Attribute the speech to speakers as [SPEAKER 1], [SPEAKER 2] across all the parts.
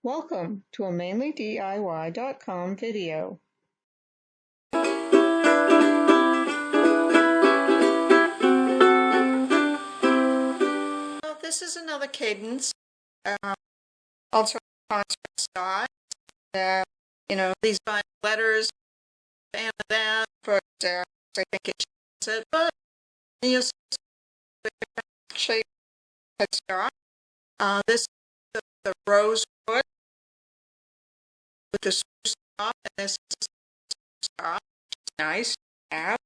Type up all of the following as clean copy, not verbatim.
[SPEAKER 1] Welcome to a MaineLyDIY.com video. Well, this is another cadence, also concert style. These vinyl letters and that, but I think it shows it. But you see the different shape headstock. This is the rosewood with the spruce top, and this is the spruce top. Nice to have.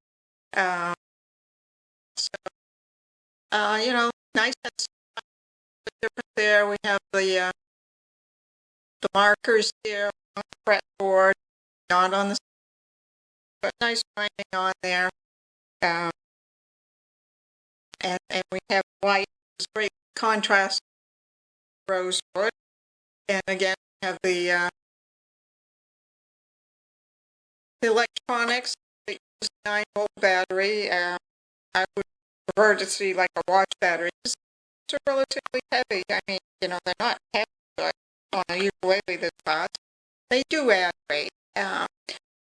[SPEAKER 1] Nice headstock. Different there. We have the markers here on the fretboard, not on the, but nice binding on there. And we have white, it's great contrast rosewood. And again, we have the electronics, the 9-volt battery. I would prefer to see like a watch battery. It's relatively heavy. I mean, they're not heavy, but on a ukulele this size, they do add weight.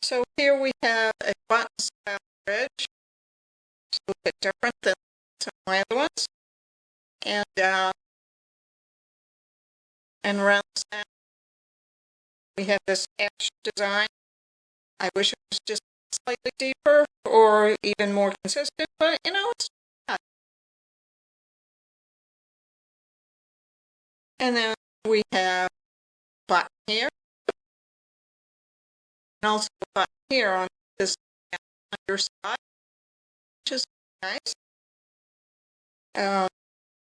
[SPEAKER 1] So here we have a button style bridge. It's a little bit different than some of my other ones. And around the center, we have this ash design. I wish it was just slightly deeper or even more consistent, but it's not. And then we have a button here, and also a button here on this underside, which is nice.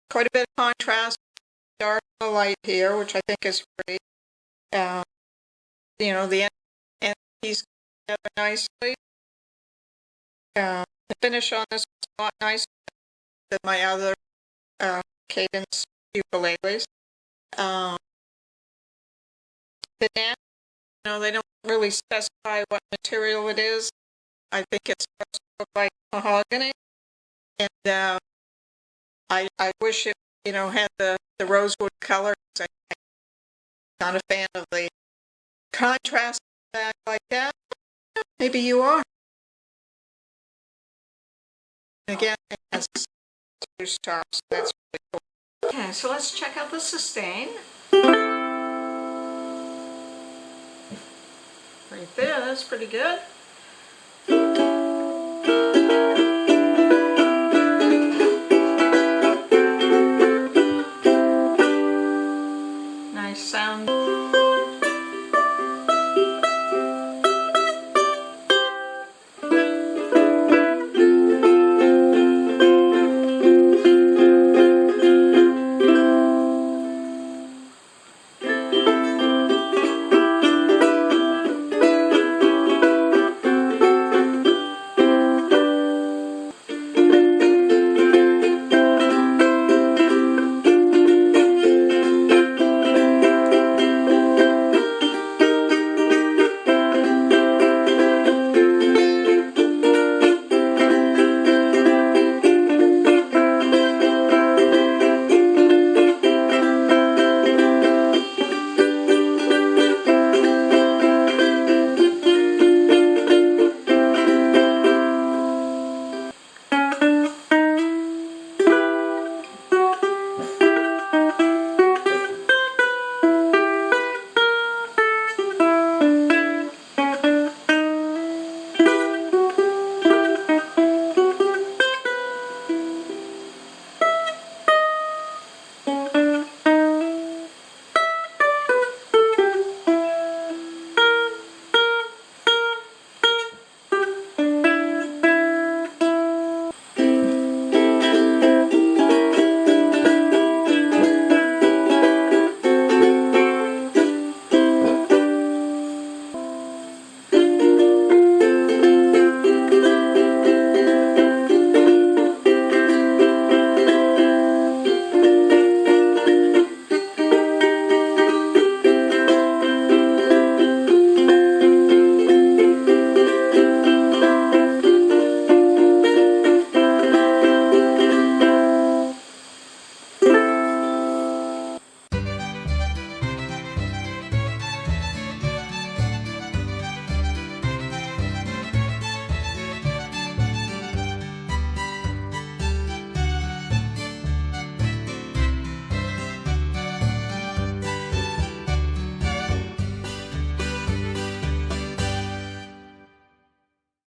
[SPEAKER 1] Quite a bit of contrast, dark and light here, which I think is pretty. The end piece together nicely. The finish on this is a lot nicer than my other Kadence ukuleles. The neck, they don't really specify what material it is. I think it's supposed to look like mahogany. And I wish it, had the rosewood color. I'm not a fan of the contrast back like that. Maybe you are. Again, it has spruce top, so that's really cool. Okay, so let's check out the sustain. Right there, that's pretty good. Nice sound.